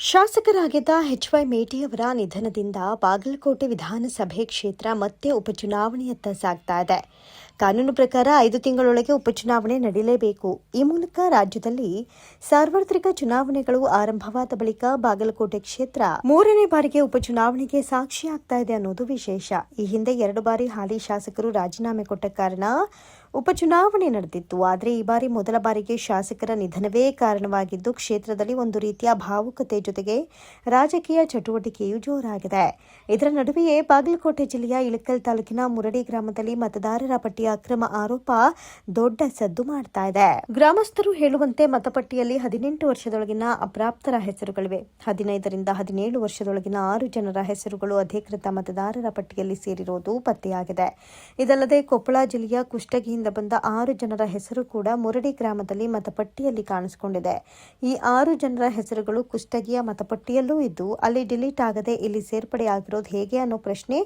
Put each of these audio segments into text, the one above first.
ಶಾಸಕರಾಗಿದ್ದ ಎಚ್.ವೈ. ಮೇಟಿಯವರ ನಿಧನದಿಂದ ಬಾಗಲಕೋಟೆ ವಿಧಾನಸಭೆ ಕ್ಷೇತ್ರ ಮತ್ತೆ ಉಪಚುನಾವಣೆಯತ್ತ ಸಾಗ್ತಾ ಇದೆ. ಕಾನೂನು ಪ್ರಕಾರ 5 ತಿಂಗಳೊಳಗೆ ಉಪಚುನಾವಣೆ ನಡೆಯಲೇಬೇಕು. ಈ ಮೂಲಕ ರಾಜ್ಯದಲ್ಲಿ ಸಾರ್ವತ್ರಿಕ ಚುನಾವಣೆಗಳು ಆರಂಭವಾದ ಬಳಿಕ ಬಾಗಲಕೋಟೆ ಕ್ಷೇತ್ರ 3ನೇ ಬಾರಿಗೆ ಉಪಚುನಾವಣೆಗೆ ಸಾಕ್ಷಿಯಾಗ್ತಾ ಇದೆ ಅನ್ನೋದು ವಿಶೇಷ. ಈ ಹಿಂದೆ 2 ಬಾರಿ ಹಾಲಿ ಶಾಸಕರು ರಾಜೀನಾಮೆ ಕೊಟ್ಟ ಕಾರಣ ಉಪಚುನಾವಣೆ ನಡೆದಿತ್ತು. ಆದರೆ ಈ ಬಾರಿ ಮೊದಲ ಬಾರಿಗೆ ಶಾಸಕರ ನಿಧನವೇ ಕಾರಣವಾಗಿದ್ದು ಕ್ಷೇತ್ರದಲ್ಲಿ ಒಂದು ರೀತಿಯ ಭಾವುಕತೆ ಜೊತೆಗೆ ರಾಜಕೀಯ ಚಟುವಟಿಕೆಯೂ ಜೋರಾಗಿದೆ. ಇದರ ನಡುವೆಯೇ ಬಾಗಲಕೋಟೆ ಜಿಲ್ಲೆಯ ಇಳಕಲ್ ತಾಲೂಕಿನ ಮುರಡಿ ಗ್ರಾಮದಲ್ಲಿ ಮತದಾರರ ಪಟ್ಟಿಯ ಅಕ್ರಮ ಆರೋಪ ದೊಡ್ಡ ಸದ್ದು ಮಾಡ್ತಾ ಇದೆ. ಗ್ರಾಮಸ್ಥರು ಹೇಳುವಂತೆ ಮತಪಟ್ಟಿಯಲ್ಲಿ 18 ವರ್ಷದೊಳಗಿನ ಅಪ್ರಾಪ್ತರ ಹೆಸರುಗಳಿವೆ. 15ರಿಂದ 17 ವರ್ಷದೊಳಗಿನ 6 ಜನರ ಹೆಸರುಗಳು ಅಧಿಕೃತ ಮತದಾರರ ಪಟ್ಟಿಯಲ್ಲಿ ಸೇರಿರುವುದು ಪತ್ತೆಯಾಗಿದೆ. ಇದಲ್ಲದೆ ಕೊಪ್ಪಳ ಜಿಲ್ಲೆಯ ಕುಷ್ಟಗಿಯಿಂದ ಬಂದ 6 ಜನರ ಹೆಸರು ಕೂಡ ಮುರಡಿ ಗ್ರಾಮದಲ್ಲಿ ಮತಪಟ್ಟಿಯಲ್ಲಿ ಕಾಣಿಸಿಕೊಂಡಿದೆ. ಈ 6 ಜನರ ಹೆಸರುಗಳು ಕುಷ್ಟಗಿಯ ಮತಪಟ್ಟಿಯಲ್ಲೂ ಇದ್ದು ಅಲ್ಲಿ ಡಿಲೀಟ್ ಆಗದೆ ಇಲ್ಲಿ ಸೇರ್ಪಡೆಯಾಗಿರೋದು ಹೇಗೆ ಅನ್ನೋ ಪ್ರಶ್ನೆ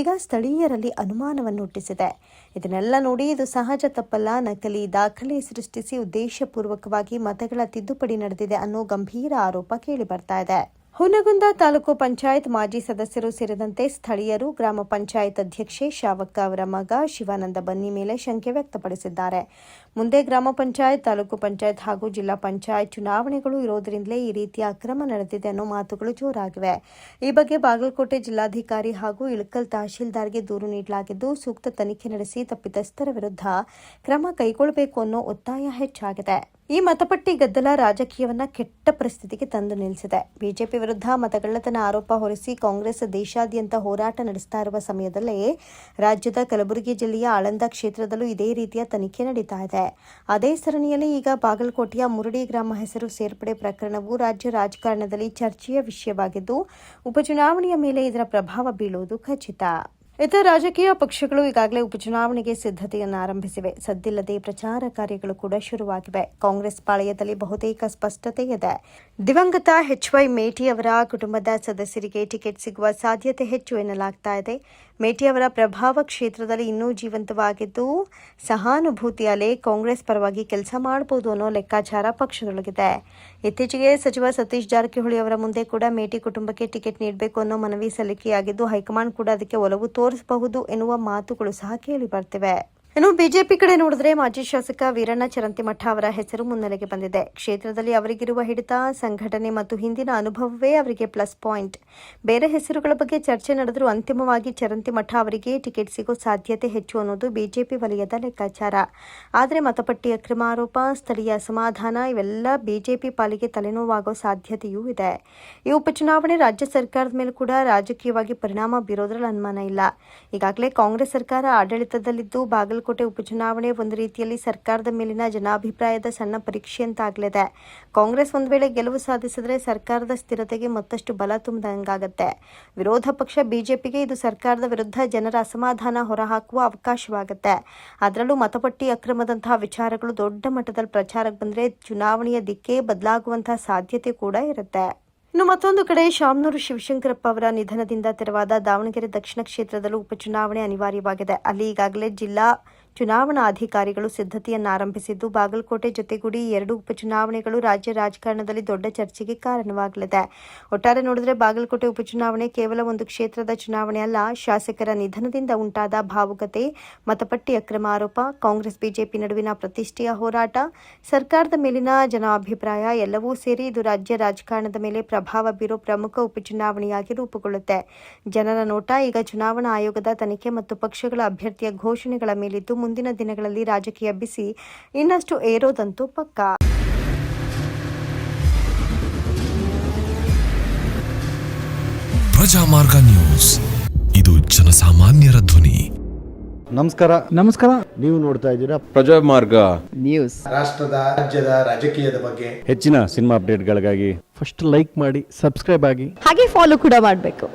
ಈಗ ಸ್ಥಳೀಯರಲ್ಲಿ ಅನುಮಾನವನ್ನು ಹುಟ್ಟಿಸಿದೆ. ಇದನ್ನೆಲ್ಲ ನೋಡಿ ಇದು ಸಹಜ ತಪ್ಪಲ್ಲ, ನಕಲಿ ದಾಖಲೆ ಸೃಷ್ಟಿಸಿ ಉದ್ದೇಶಪೂರ್ವಕವಾಗಿ ಮತಗಳ ತಿದ್ದುಪಡಿ ನಡೆದಿದೆ ಅನ್ನೋ ಗಂಭೀರ ಆರೋಪ ಕೇಳಿಬರ್ತಾ ಇದೆ. ಹುನಗುಂದ ತಾಲೂಕು ಪಂಚಾಯತ್ ಮಾಜಿ ಸದಸ್ಯರು ಸೇರಿದಂತೆ ಸ್ಥಳೀಯರು ಗ್ರಾಮ ಪಂಚಾಯತ್ ಅಧ್ಯಕ್ಷೆ ಶಾವಕ್ಕ ಅವರ ಮಗ ಶಿವಾನಂದ ಬನ್ನಿ ಮೇಲೆ ಶಂಕೆ ವ್ಯಕ್ತಪಡಿಸಿದ್ದಾರೆ. ಮುಂದೆ ಗ್ರಾಮ ಪಂಚಾಯತ್, ತಾಲೂಕು ಪಂಚಾಯತ್ ಹಾಗೂ ಜಿಲ್ಲಾ ಪಂಚಾಯತ್ ಚುನಾವಣೆಗಳು ಇರೋದರಿಂದಲೇ ಈ ರೀತಿಯ ಅಕ್ರಮ ನಡೆದಿದೆ ಅನ್ನೋ ಮಾತುಗಳು ಜೋರಾಗಿವೆ. ಈ ಬಗ್ಗೆ ಬಾಗಲಕೋಟೆ ಜಿಲ್ಲಾಧಿಕಾರಿ ಹಾಗೂ ಇಳಕಲ್ ತಹಶೀಲ್ದಾರ್ಗೆ ದೂರು ನೀಡಲಾಗಿದ್ದು ಸೂಕ್ತ ತನಿಖೆ ನಡೆಸಿ ತಪ್ಪಿತಸ್ಥರ ವಿರುದ್ಧ ಕ್ರಮ ಕೈಗೊಳ್ಳಬೇಕು ಅನ್ನೋ ಒತ್ತಾಯ ಹೆಚ್ಚಾಗಿದೆ. ಈ ಮತಪಟ್ಟಿ ಗದ್ದಲ ರಾಜಕೀಯವನ್ನ ಕೆಟ್ಟ ಪರಿಸ್ಥಿತಿಗೆ ತಂದು ನಿಲ್ಲಿಸಿದೆ. ಬಿಜೆಪಿ ವಿರುದ್ಧ ಮತಗಳ್ಳತನ ಆರೋಪ ಹೊರಿಸಿ ಕಾಂಗ್ರೆಸ್ ದೇಶಾದ್ಯಂತ ಹೋರಾಟ ನಡೆಸ್ತಾ ಇರುವ ಸಮಯದಲ್ಲೇ ರಾಜ್ಯದ ಕಲಬುರಗಿ ಜಿಲ್ಲೆಯ ಆಳಂದ ಕ್ಷೇತ್ರದಲ್ಲೂ ಇದೇ ರೀತಿಯ ತನಿಖೆ ನಡೀತಾ ಇದೆ. ಅದೇ ಸರಣಿಯಲ್ಲಿ ಈಗ ಬಾಗಲಕೋಟೆಯ ಮುರಡಿ ಗ್ರಾಮ ಹೆಸರು ಸೇರ್ಪಡೆ ಪ್ರಕರಣವು ರಾಜ್ಯ ರಾಜಕಾರಣದಲ್ಲಿ ಚರ್ಚೆಯ ವಿಷಯವಾಗಿದ್ದು ಉಪಚುನಾವಣೆಯ ಮೇಲೆ ಇದರ ಪ್ರಭಾವ ಬೀಳುವುದು ಖಚಿತ. ಇತರ ರಾಜಕೀಯ ಪಕ್ಷಗಳು ಈಗಾಗಲೇ ಉಪಚುನಾವಣೆಗೆ ಸಿದ್ಧತೆಯನ್ನು ಆರಂಭಿಸಿವೆ. ಸದ್ದಿಲ್ಲದೆ ಪ್ರಚಾರ ಕಾರ್ಯಗಳು ಕೂಡ ಶುರುವಾಗಿವೆ. ಕಾಂಗ್ರೆಸ್ ಪಾಳೆಯದಲ್ಲಿ ಬಹುತೇಕ ಸ್ಪಷ್ಟತೆ ಇದೆ. ದಿವಂಗತ ಎಚ್.ವೈ. ಮೇಟಿ ಅವರ ಕುಟುಂಬದ ಸದಸ್ಯರಿಗೆ ಟಿಕೆಟ್ ಸಿಗುವ ಸಾಧ್ಯತೆ ಹೆಚ್ಚು ಎನ್ನಲಾಗ್ತಾ ಇದೆ. ಮೇಟಿ ಅವರ ಪ್ರಭಾವ ಕ್ಷೇತ್ರದಲ್ಲಿ ಇನ್ನೂ ಜೀವಂತವಾಗಿದ್ದು ಸಹಾನುಭೂತಿ ಅಲೆ ಕಾಂಗ್ರೆಸ್ ಪರವಾಗಿ ಕೆಲಸ ಮಾಡಬಹುದು ಅನ್ನೋ ಲೆಕ್ಕಾಚಾರ ಪಕ್ಷದೊಳಗಿದೆ. ಇತ್ತೀಚೆಗೆ ಸಚಿವ ಸತೀಶ್ ಜಾರಕಿಹೊಳಿ ಅವರ ಮುಂದೆ ಕೂಡ ಮೇಟಿ ಕುಟುಂಬಕ್ಕೆ ಟಿಕೆಟ್ ನೀಡಬೇಕು ಅನ್ನೋ ಮನವಿ ಸಲ್ಲಿಕೆಯಾಗಿದ್ದು ಹೈಕಮಾಂಡ್ ಕೂಡ ಅದಕ್ಕೆ ಒಲವು ತೋರಿಸಬಹುದು ಎನ್ನುವ ಮಾತುಗಳು ಸಹ ಕೇಳಿ ಬರ್ತಿವೆ. ಇನ್ನು ಬಿಜೆಪಿ ಕಡೆ ನೋಡಿದ್ರೆ ಮಾಜಿ ಶಾಸಕ ವೀರಣ್ಣ ಚರಂತಿಮಠ ಅವರ ಹೆಸರು ಮುನ್ನೆಲೆಗೆ ಬಂದಿದೆ. ಕ್ಷೇತ್ರದಲ್ಲಿ ಅವರಿಗಿರುವ ಹಿಡಿತ, ಸಂಘಟನೆ ಮತ್ತು ಹಿಂದಿನ ಅನುಭವವೇ ಅವರಿಗೆ ಪ್ಲಸ್ ಪಾಯಿಂಟ್. ಬೇರೆ ಹೆಸರುಗಳ ಬಗ್ಗೆ ಚರ್ಚೆ ನಡೆದರೂ ಅಂತಿಮವಾಗಿ ಚರಂತಿಮಠ ಅವರಿಗೆ ಟಿಕೆಟ್ ಸಿಗೋ ಸಾಧ್ಯತೆ ಹೆಚ್ಚು ಅನ್ನೋದು ಬಿಜೆಪಿ ವಲಯದ ಲೆಕ್ಕಾಚಾರ. ಆದರೆ ಮತಪಟ್ಟಿ ಅಕ್ರಮ ಆರೋಪ, ಸ್ಥಳೀಯ ಅಸಮಾಧಾನ ಇವೆಲ್ಲ ಬಿಜೆಪಿ ಪಾಲಿಗೆ ತಲೆನೋವಾಗೋ ಸಾಧ್ಯತೆಯೂ ಇದೆ. ಈ ಉಪಚುನಾವಣೆ ರಾಜ್ಯ ಸರ್ಕಾರದ ಮೇಲೆ ಕೂಡ ರಾಜಕೀಯವಾಗಿ ಪರಿಣಾಮ ಬೀರೋದ್ರಲ್ಲಿ ಅನುಮಾನ ಇಲ್ಲ. ಈಗಾಗಲೇ ಕಾಂಗ್ರೆಸ್ ಸರ್ಕಾರ ಆಡಳಿತದಲ್ಲಿದ್ದು ಬಾಗಲಕೋಟೆ ಉಪಚುನಾವಣೆ ಒಂದು ರೀತಿಯಲ್ಲಿ ಸರ್ಕಾರದ ಮೇಲಿನ ಜನಾಭಿಪ್ರಾಯದ ಸಣ್ಣ ಪರೀಕ್ಷೆಯಂತಾಗಲಿದೆ. ಕಾಂಗ್ರೆಸ್ ಒಂದು ವೇಳೆ ಗೆಲುವು ಸಾಧಿಸಿದರೆ ಸರ್ಕಾರದ ಸ್ಥಿರತೆಗೆ ಮತ್ತಷ್ಟು ಬಲ ತುಂಬಿದಂಗಾಗುತ್ತೆ. ವಿರೋಧ ಪಕ್ಷ ಬಿಜೆಪಿಗೆ ಇದು ಸರ್ಕಾರದ ವಿರುದ್ಧ ಜನರ ಅಸಮಾಧಾನ ಹೊರಹಾಕುವ ಅವಕಾಶವಾಗುತ್ತೆ. ಅದರಲ್ಲೂ ಮತಪಟ್ಟಿ ಅಕ್ರಮದಂತಹ ವಿಚಾರಗಳು ದೊಡ್ಡ ಮಟ್ಟದಲ್ಲಿ ಪ್ರಚಾರಕ್ಕೆ ಬಂದರೆ ಚುನಾವಣೆಯ ದಿಕ್ಕೇ ಬದಲಾಗುವಂತಹ ಸಾಧ್ಯತೆ ಕೂಡ ಇರುತ್ತೆ. ಇನ್ನು ಮತ್ತೊಂದು ಕಡೆ ಶಾಮನೂರು ಶಿವಶಂಕರಪ್ಪ ಅವರ ನಿಧನದಿಂದ ತೆರವಾದ ದಾವಣಗೆರೆ ದಕ್ಷಿಣ ಕ್ಷೇತ್ರದಲ್ಲೂ ಉಪಚುನಾವಣೆ ಅನಿವಾರ್ಯವಾಗಿದೆ. ಅಲ್ಲಿ ಈಗಾಗಲೇ ಜಿಲ್ಲಾ ಚುನಾವಣಾ ಅಧಿಕಾರಿಗಳು ಸಿದ್ಧತೆಯನ್ನು ಆರಂಭಿಸಿದ್ದು ಬಾಗಲಕೋಟೆ ಜೊತೆಗೂಡಿ 2 ಉಪಚುನಾವಣೆಗಳು ರಾಜ್ಯ ರಾಜಕಾರಣದಲ್ಲಿ ದೊಡ್ಡ ಚರ್ಚೆಗೆ ಕಾರಣವಾಗಲಿದೆ. ಒಟ್ಟಾರೆ ನೋಡಿದರೆ ಬಾಗಲಕೋಟೆ ಉಪಚುನಾವಣೆ ಕೇವಲ ಒಂದು ಕ್ಷೇತ್ರದ ಚುನಾವಣೆ ಅಲ್ಲ. ಶಾಸಕರ ನಿಧನದಿಂದ ಉಂಟಾದ ಭಾವುಕತೆ, ಮತಪಟ್ಟಿ ಅಕ್ರಮ ಆರೋಪ, ಕಾಂಗ್ರೆಸ್ ಬಿಜೆಪಿ ನಡುವಿನ ಪ್ರತಿಷ್ಠೆಯ ಹೋರಾಟ, ಸರ್ಕಾರದ ಮೇಲಿನ ಜನಾಭಿಪ್ರಾಯ ಎಲ್ಲವೂ ಸೇರಿ ಇದು ರಾಜ್ಯ ರಾಜಕಾರಣದ ಮೇಲೆ ಪ್ರಭಾವ ಬೀರೋ ಪ್ರಮುಖ ಉಪಚುನಾವಣೆಯಾಗಿ ರೂಪುಗೊಳ್ಳುತ್ತೆ. ಜನರ ನೋಟ ಈಗ ಚುನಾವಣಾ ಆಯೋಗದ ತನಿಖೆ ಮತ್ತು ಪಕ್ಷಗಳ ಅಭ್ಯರ್ಥಿಯ ಘೋಷಣೆಗಳ ಮೇಲಿದ್ದು ಮುಂದಿನ ದಿನಗಳಲ್ಲಿ ರಾಜಕೀಯ ಬಿಸಿ ಇನ್ನಷ್ಟು ಏರೋದಂತೂ ಪಕ್ಕಾ. ಪ್ರಜಾಮಾರ್ಗ ನ್ಯೂಸ್, ಇದು ಜನಸಾಮಾನ್ಯರ ಧ್ವನಿ. ನಮಸ್ಕಾರ. ನೀವು ನೋಡ್ತಾ ಇದ್ದೀರಾ ಪ್ರಜಾಮಾರ್ಗ ನ್ಯೂಸ್. ರಾಷ್ಟ್ರದ, ರಾಜ್ಯದ ರಾಜಕೀಯದ ಬಗ್ಗೆ ಹೆಚ್ಚಿನ ಸಿನಿಮಾ ಅಪ್ಡೇಟ್ಗಳಿಗಾಗಿ ಫಸ್ಟ್ ಲೈಕ್ ಮಾಡಿ, ಸಬ್ಸ್ಕ್ರೈಬ್ ಆಗಿ, ಹಾಗೆ ಫಾಲೋ ಕೂಡ ಮಾಡಬೇಕು.